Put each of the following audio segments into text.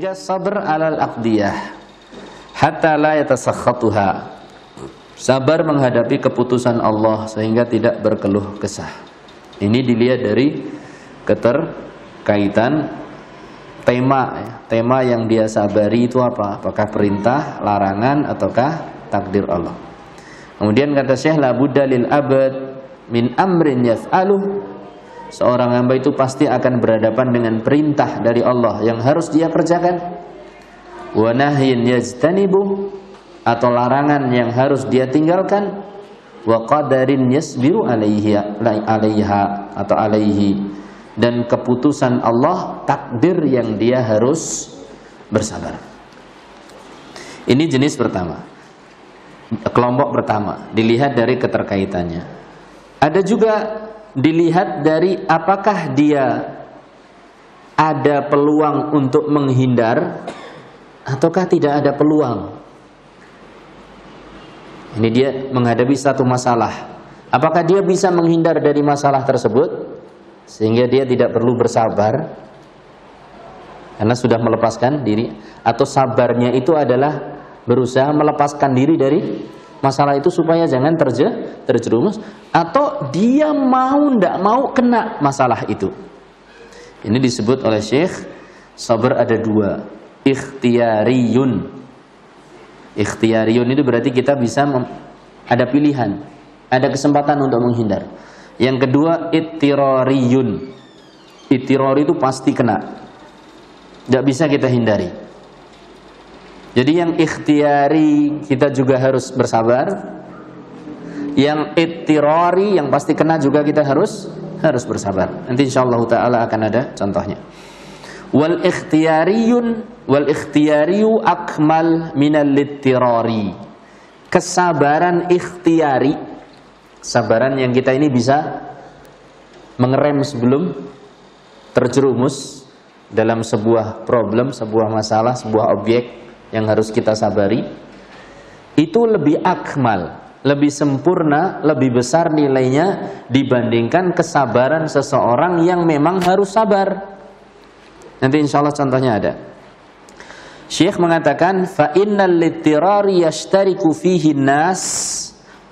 ketiga, sabr alal aqdiyah hatta la yatasakhatuha. Sabar menghadapi keputusan Allah sehingga tidak berkeluh kesah. Ini dilihat dari keterkaitan tema, ya. Tema yang dia sabari itu apa? Apakah perintah, larangan, ataukah takdir Allah? Kemudian kata Syekh, la budda lil abad min amrin yaf'aluh. Seorang hamba itu pasti akan berhadapan dengan perintah dari Allah yang harus dia kerjakan, wa nahyin yajtanibuh, atau larangan yang harus dia tinggalkan, wa qadarin yasbiru alaiha atau alaihi, dan keputusan Allah, takdir yang dia harus bersabar. Ini jenis pertama, kelompok pertama, dilihat dari keterkaitannya. Ada juga dilihat dari apakah dia ada peluang untuk menghindar ataukah tidak ada peluang. Ini dia menghadapi satu masalah. Apakah dia bisa menghindar dari masalah tersebut sehingga dia tidak perlu bersabar karena sudah melepaskan diri, atau sabarnya itu adalah berusaha melepaskan diri dari masalah itu supaya jangan terjerumus, atau dia tidak mau kena masalah itu. Ini disebut oleh Syekh, sabar ada dua, ikhtiyariyun. Ikhtiyariyun itu berarti kita bisa ada pilihan, ada kesempatan untuk menghindar. Yang kedua, ittirariyun. Ittirari itu pasti kena, tidak bisa kita hindari. Jadi yang ikhtiyari kita juga harus bersabar. Yang ittirari, yang pasti kena juga kita harus bersabar. Nanti insyaallah ta'ala akan ada contohnya. Wal ikhtiyariyu akmal minal littirari. Kesabaran ikhtiyari, kesabaran yang kita ini bisa mengerem sebelum terjerumus dalam sebuah problem, sebuah masalah, sebuah objek yang harus kita sabari, itu lebih akmal, lebih sempurna, lebih besar nilainya dibandingkan kesabaran seseorang yang memang harus sabar. Nanti insya Allah contohnya ada. Syekh mengatakan, fa innal littirari yashtariku fihi nas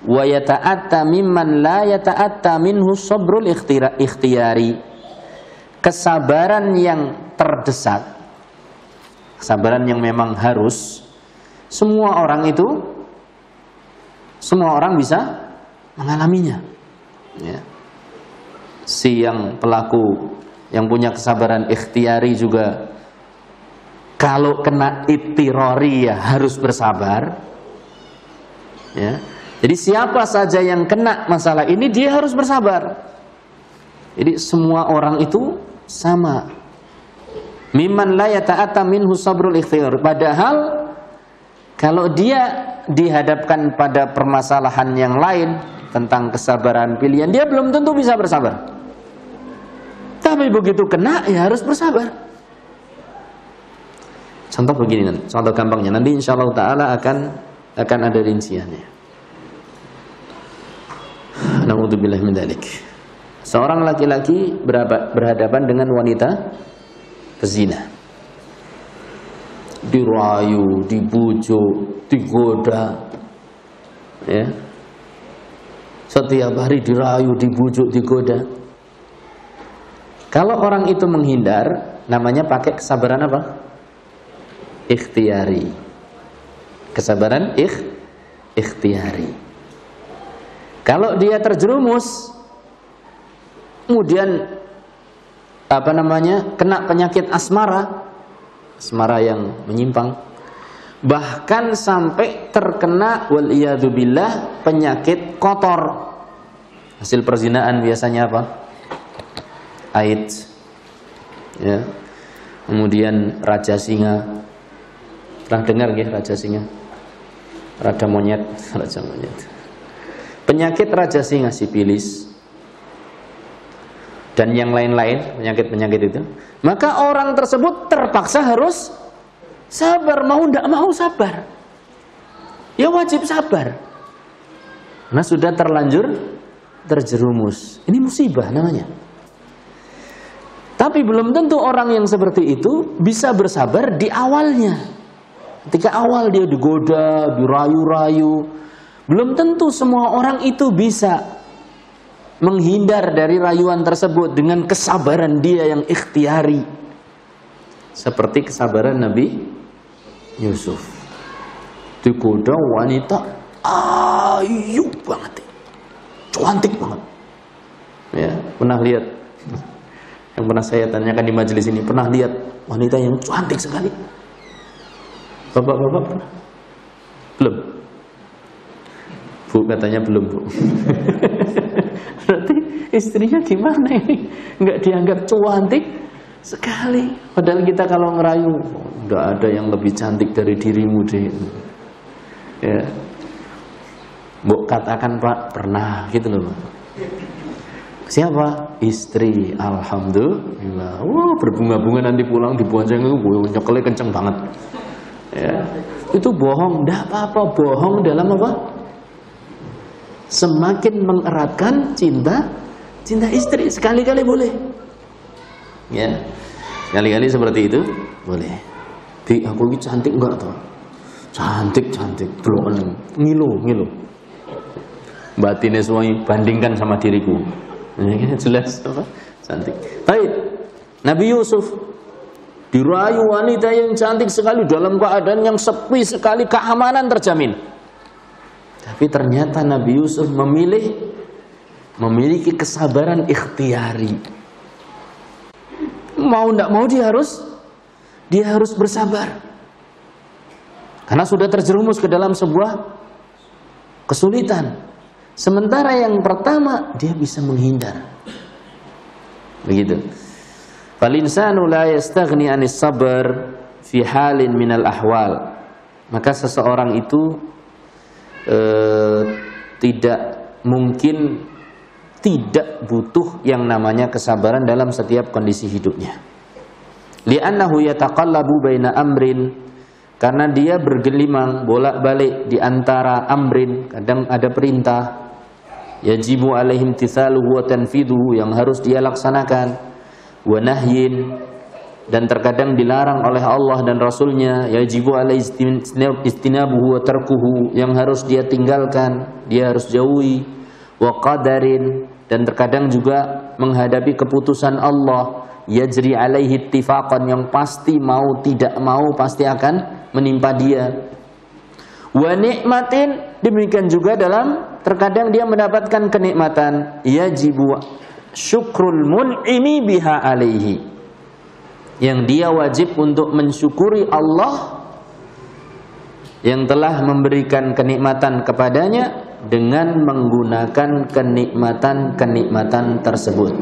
wa yata'atta mimman la yata'atta minhu sabrul ikhtiyari. Kesabaran yang terdesak, kesabaran yang memang harus, semua orang bisa mengalaminya, ya. Si yang pelaku yang punya kesabaran ikhtiyari juga kalau kena ittirari ya harus bersabar, ya. Jadi siapa saja yang kena masalah ini dia harus bersabar. Jadi semua orang itu sama. Mimman la yata'atta minhu sabrul ikhtiyar. Padahal kalau dia dihadapkan pada permasalahan yang lain tentang kesabaran pilihan, dia belum tentu bisa bersabar. Tapi begitu kena ya harus bersabar. Contoh begini, contoh gampangnya. Nanti insyaallah ta'ala akan ada rinciannya. Na'udzubillahi min dzalik. Seorang laki-laki berhadapan dengan wanita pezina. Dirayu, dibujuk, digoda, ya. Setiap hari dirayu, dibujuk, digoda. Kalau orang itu menghindar, namanya pakai kesabaran apa? Ikhtiyari. Kesabaran ikhtiyari. Kalau dia terjerumus, kemudian kena penyakit asmara yang menyimpang, bahkan sampai terkena waliyadzubillah penyakit kotor. Hasil perzinaan biasanya apa? AIDS, ya. Kemudian raja singa. Pernah dengar nggih raja singa? Raja monyet. Penyakit raja singa, sipilis, dan yang lain-lain penyakit-penyakit itu, maka orang tersebut terpaksa harus sabar, mau tidak mau sabar. Ya wajib sabar. Karena sudah terlanjur terjerumus. Ini musibah namanya. Tapi belum tentu orang yang seperti itu bisa bersabar di awalnya. Ketika awal dia digoda, dirayu-rayu, belum tentu semua orang itu bisa menghindar dari rayuan tersebut dengan kesabaran dia yang ikhtiari. Seperti kesabaran Nabi Yusuf. Digoda wanita ayu banget, cantik banget. Ya, pernah lihat? Yang pernah saya tanyakan di majelis ini, pernah lihat wanita yang cantik sekali? Bapak-bapak pernah? Belum? Bu katanya belum, Bu. Berarti istrinya gimana ini? Nggak dianggap cantik sekali. Padahal kita kalau ngerayu, nggak ada yang lebih cantik dari dirimu deh. Ya, Bu katakan Pak, pernah gitu loh Pak. Siapa? Istri. Alhamdulillah. Wah, berbunga-bunga nanti pulang dibonceng itu nyekelnya kenceng banget. Ya, itu bohong. Tidak apa-apa, bohong dalam apa? Semakin mengeratkan cinta istri. Sekali-kali boleh. Ya, sekali-kali seperti itu boleh. Di aku ini cantik enggak toh? Cantik. Belum ngilu. Batinnya semuanya bandingkan sama diriku. Ini jelas apa? Cantik. Baik. Nabi Yusuf dirayu wanita yang cantik sekali dalam keadaan yang sepi sekali, keamanan terjamin. Tapi ternyata Nabi Yusuf memiliki kesabaran ikhtiari. Mau tidak mau dia harus bersabar. Karena sudah terjerumus ke dalam sebuah kesulitan. Sementara yang pertama dia bisa menghindar. Begitu. Fal insanu la yastaghni 'anis sabr fi halin minal ahwal. Maka seseorang itu tidak mungkin tidak butuh yang namanya kesabaran dalam setiap kondisi hidupnya. Li'annahu yataqallabu baina amrin, karena dia bergelimang bolak-balik di antara amrin, kadang ada perintah yajibu alaihim tithaluhu wa tanfiduhu yang harus dia laksanakan, wa nahyin, dan terkadang dilarang oleh Allah dan Rasulnya, yajibu alaihi istinabuhu wa tarkuhu yang harus dia tinggalkan, dia harus jauhi, wa qadarin, dan terkadang juga menghadapi keputusan Allah, yajri alaihi ittifaqan yang pasti mau tidak mau pasti akan menimpa dia, wa nikmatin, demikian juga dalam terkadang dia mendapatkan kenikmatan, yajibu syukrul mun'imi biha alaihi, yang dia wajib untuk mensyukuri Allah yang telah memberikan kenikmatan kepadanya dengan menggunakan kenikmatan tersebut.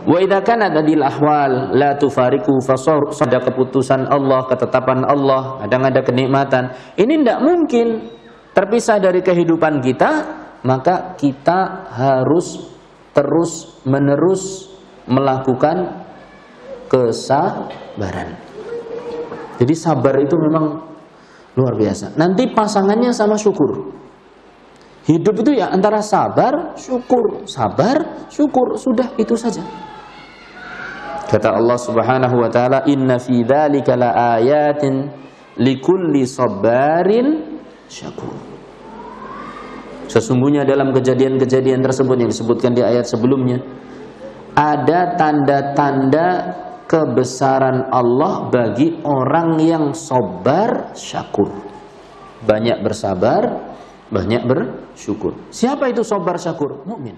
Wa idza kana adil ahwal la tufariqu fasar, ada keputusan Allah, ketetapan Allah, kadang ada kenikmatan, ini tidak mungkin terpisah dari kehidupan kita, maka kita harus terus-menerus melakukan kesabaran. Jadi sabar itu memang luar biasa. Nanti pasangannya sama syukur. Hidup itu ya antara sabar, syukur, sudah itu saja. Kata Allah Subhanahu wa taala, "Inna fi dzalika laayatin likulli sabarin syakur." Sesungguhnya dalam kejadian-kejadian tersebut yang disebutkan di ayat sebelumnya, ada tanda-tanda kebesaran Allah bagi orang yang sabar syakur. Banyak bersabar, banyak bersyukur. Siapa itu sabar syakur? Mukmin.